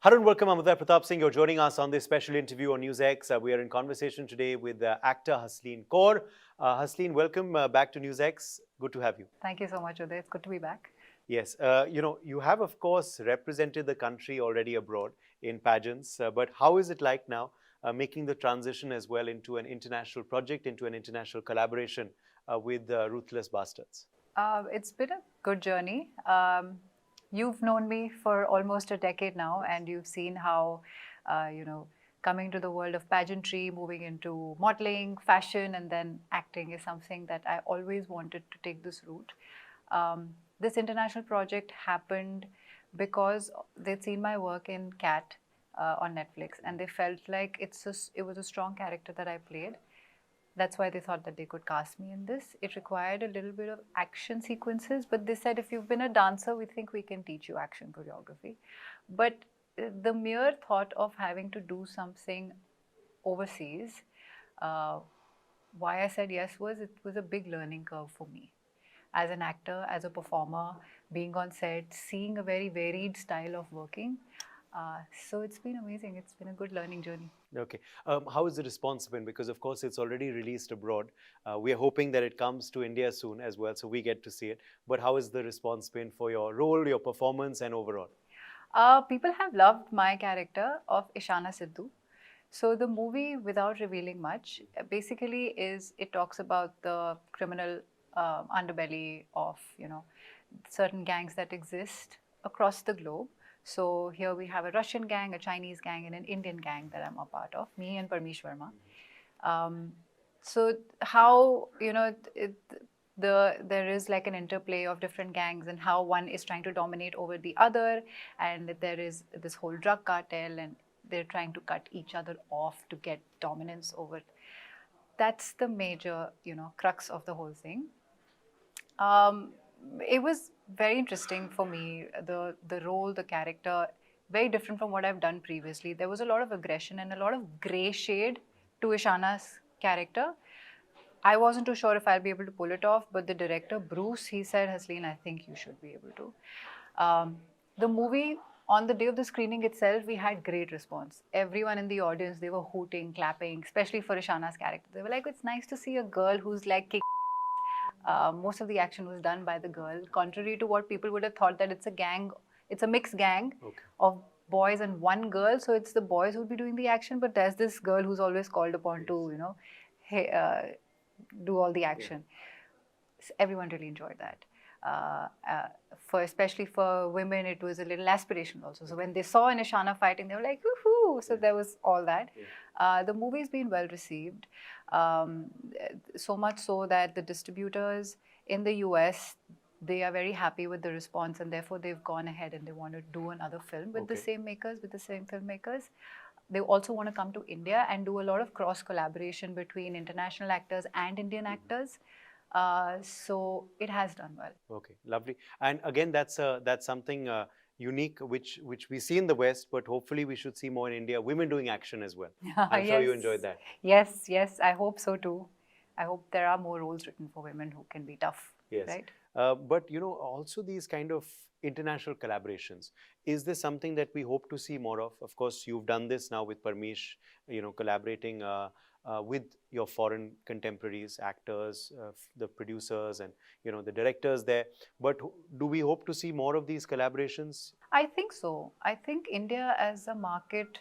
Hello and welcome. I'm Uday Pratap Singh. You're joining us on this special interview on NewsX. We are in conversation today with actor Hasleen Kaur. Hasleen, welcome back to NewsX. Good to have you. Thank you so much, Uday. It's good to be back. Yes, you have, of course, represented the country already abroad in pageants. But how is it like now making the transition as well into an international project, into an international collaboration with Ruthless Bastards? It's been a good journey. You've known me for almost a decade now, and you've seen how, coming to the world of pageantry, moving into modeling, fashion, and then acting is something that I always wanted to take this route. This international project happened because they'd seen my work in Cat on Netflix, and they felt like it was a strong character that I played. That's why they thought that they could cast me in this. It required a little bit of action sequences, but they said, if you've been a dancer, we think we can teach you action choreography. But the mere thought of having to do something overseas, why I said yes was it was a big learning curve for me. As an actor, as a performer, being on set, seeing a very varied style of working. So it's been amazing. It's been a good learning journey. Okay. How has the response been? Because, of course, it's already released abroad. We are hoping that it comes to India soon as well, so we get to see it. But how has the response been for your role, your performance, and overall? People have loved my character of Ishana Sidhu. So the movie, without revealing much, basically it talks about the criminal underbelly of, certain gangs that exist across the globe. So here we have a Russian gang, a Chinese gang, and an Indian gang that I'm a part of, me and Parmesh Verma. So how, there is like an interplay of different gangs and how one is trying to dominate over the other, and there is this whole drug cartel and they're trying to cut each other off to get dominance over. That's the major, crux of the whole thing. It was very interesting for me, the role, the character, very different from what I've done previously. There was a lot of aggression and a lot of grey shade to Ishana's character. I wasn't too sure if I'll be able to pull it off, but the director, Bruce, he said, Hasleen, I think you should be able to. The movie, on the day of the screening itself, we had great response. Everyone in the audience, they were hooting, clapping, especially for Ishana's character. They were like, it's nice to see a girl who's like kicking. Most of the action was done by the girl, contrary to what people would have thought, that it's a gang, it's a mixed gang of boys and one girl. So it's the boys who'll be doing the action, but there's this girl who's always called upon to, do all the action. So everyone really enjoyed that. Especially for women, it was a little aspirational also. So when they saw an Ishana fighting, they were like, woohoo! So there was all that. The movie's been well received. So much so that the distributors in the US, they are very happy with the response, and therefore they've gone ahead and they want to do another film with the same makers, with the same filmmakers. They also want to come to India and do a lot of cross collaboration between international actors and Indian actors. So it has done well. Okay, lovely. And again, that's something unique, which we see in the West, but hopefully we should see more in India. Women doing action as well. I'm sure you enjoyed that. Yes, I hope so too. I hope there are more roles written for women who can be tough. Yes. Right? But also these kind of international collaborations. Is this something that we hope to see more of? Of course, you've done this now with Parmesh, collaborating with your foreign contemporaries, actors, the producers, and the directors there. But do we hope to see more of these collaborations? I think so. I think India as a market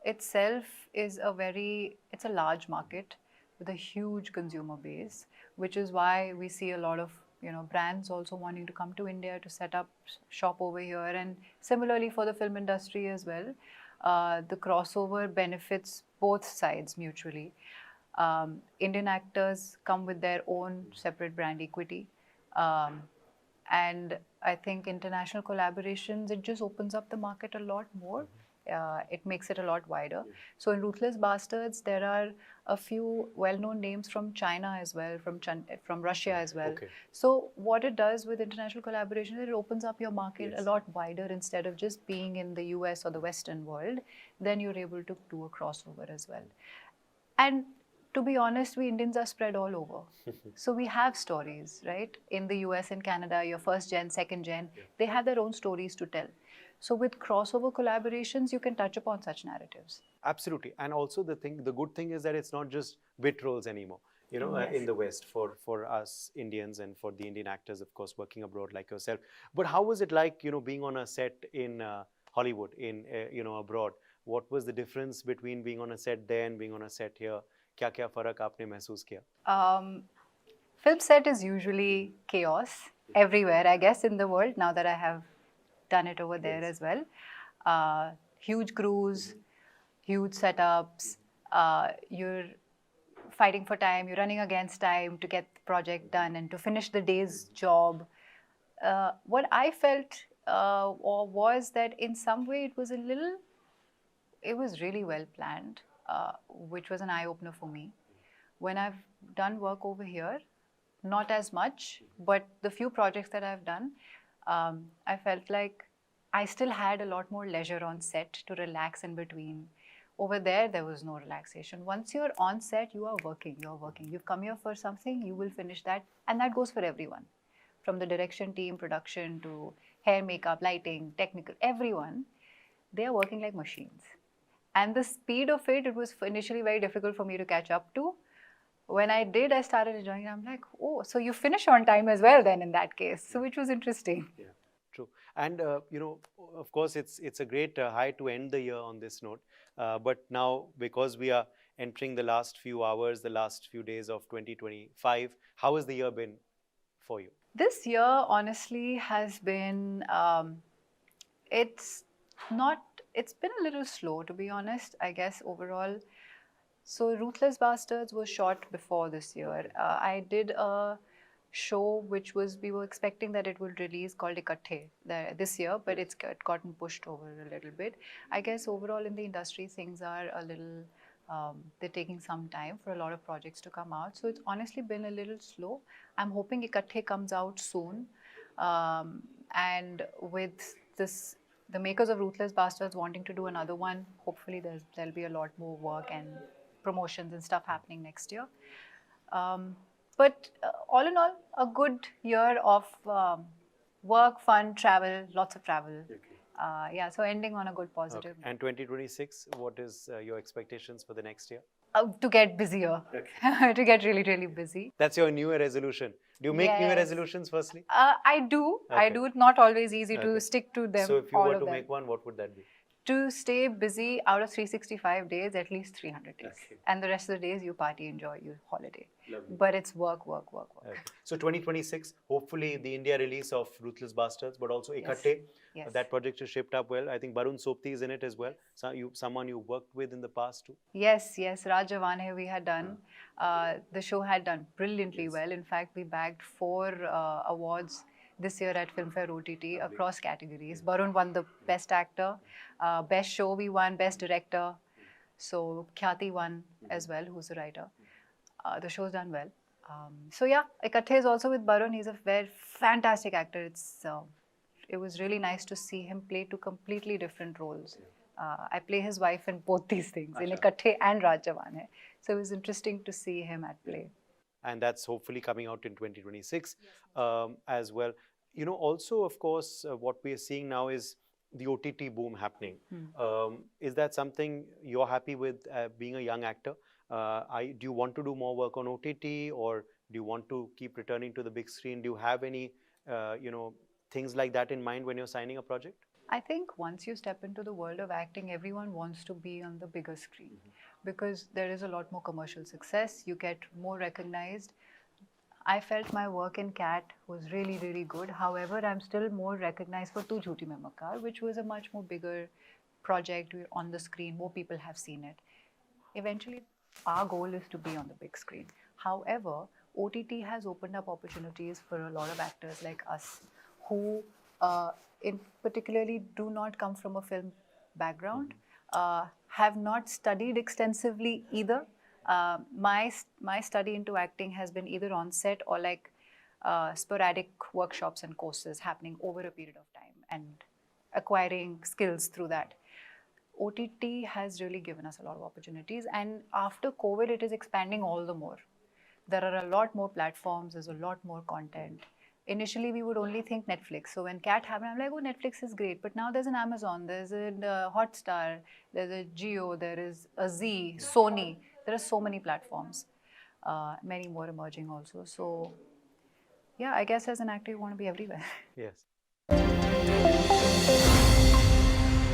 itself is it's a large market with a huge consumer base, which is why we see a lot of brands also wanting to come to India to set up shop over here, and similarly for the film industry as well. The crossover benefits both sides mutually. Indian actors come with their own separate brand equity. And I think international collaborations, it just opens up the market a lot more. It makes it a lot wider. So in Ruthless Bastards, there are a few well-known names from China as well, from Russia as well. So what it does with international collaboration, it opens up your market a lot wider. Instead of just being in the US or the Western world, then you're able to do a crossover as well. And To be honest, we Indians are spread all over. So we have stories, right? In the US and Canada, your first gen, second gen, they have their own stories to tell. So with crossover collaborations, you can touch upon such narratives. Absolutely. And also the good thing is that it's not just bit roles anymore. In the West for us Indians and for the Indian actors, of course, working abroad like yourself. But how was it like, being on a set in Hollywood, abroad? What was the difference between being on a set there and being on a set here? क्या फर्क आपने महसूस किया? Film set is usually chaos everywhere, I guess, in the world, now that I have done it over there as well. Huge crews, huge setups, you're fighting for time, you're running against time to get the project done and to finish the day's job. What I felt was that in some way it was really well planned, which was an eye-opener for me. When I've done work over here, not as much, but the few projects that I've done, I felt like I still had a lot more leisure on set to relax in between. Over there was no relaxation. Once you're on set, you're working. You've come here for something, you will finish that. And that goes for everyone. From the direction team, production, to hair, makeup, lighting, technical, everyone, they are working like machines. And the speed of it was initially very difficult for me to catch up to. When I did, I started enjoying it. I'm like, oh, so you finish on time as well then in that case. So which was interesting. Yeah, true. And, of course, it's a great high to end the year on this note. But now, because we are entering the last few hours, the last few days of 2025, how has the year been for you? This year, honestly, has been, it's been a little slow, to be honest, I guess, overall. So Ruthless Bastards was shot before this year. I did a show which we were expecting that it would release called Ikatthe this year, but it's gotten pushed over a little bit. I guess overall in the industry, things are a little, they're taking some time for a lot of projects to come out. So it's honestly been a little slow. I'm hoping Ikatthe comes out soon. And with this, the makers of Ruthless Bastards wanting to do another one, hopefully there'll be a lot more work and promotions and stuff happening next year. But all in all, a good year of work, fun, travel, lots of travel. Okay. Yeah, so ending on a good positive. Okay. And 2026, what is your expectations for the next year? To get busier, okay. To get really, really busy. That's your New Year resolution. Do you make New Year resolutions firstly? I do. Okay. I do. It's not always easy to stick to them. So if you were to make one, what would that be? To stay busy out of 365 days, at least 300 days. Okay. And the rest of the days, you party, enjoy, you holiday. Lovely. But it's work. Okay. So 2026, hopefully the India release of Ruthless Bastards, but also Ikatthe. Yes. That project is shaped up well. I think Barun Sopti is in it as well. So someone you worked with in the past too? Yes. Raj Jawane we had done. The show had done brilliantly well. In fact, we bagged 4 awards this year at Filmfare OTT across categories. Barun won the Best Actor, Best Show we won, Best Director. So Khyati won as well, who's the writer. The show's done well. So yeah, Ikatthe is also with Barun. He's a very fantastic actor. It was really nice to see him play 2 completely different roles. I play his wife in both these things, in Ikatthe and Raj Jawane. So it was interesting to see him at play. And that's hopefully coming out in 2026 as well. Also, of course, what we are seeing now is the OTT boom happening. Is that something you're happy with being a young actor? Do you want to do more work on OTT, or do you want to keep returning to the big screen? Do you have any, things like that in mind when you're signing a project? I think once you step into the world of acting, everyone wants to be on the bigger screen because there is a lot more commercial success. You get more recognized. I felt my work in Cat was really, really good. However, I'm still more recognized for Tu Jhooti Main Makar, which was a much more bigger project on the screen. More people have seen it. Eventually, our goal is to be on the big screen. However, OTT has opened up opportunities for a lot of actors like us who particularly do not come from a film background, have not studied extensively either. My study into acting has been either on set or like sporadic workshops and courses happening over a period of time and acquiring skills through that. OTT has really given us a lot of opportunities, and after COVID, it is expanding all the more. There are a lot more platforms, there's a lot more content. Initially, we would only think Netflix. So when Cat happened, I'm like, oh, Netflix is great. But now there's an Amazon, there's a Hotstar, there's a Geo, there is a Z, Sony. There are so many platforms, many more emerging also. So yeah, I guess as an actor, you want to be everywhere. Yes.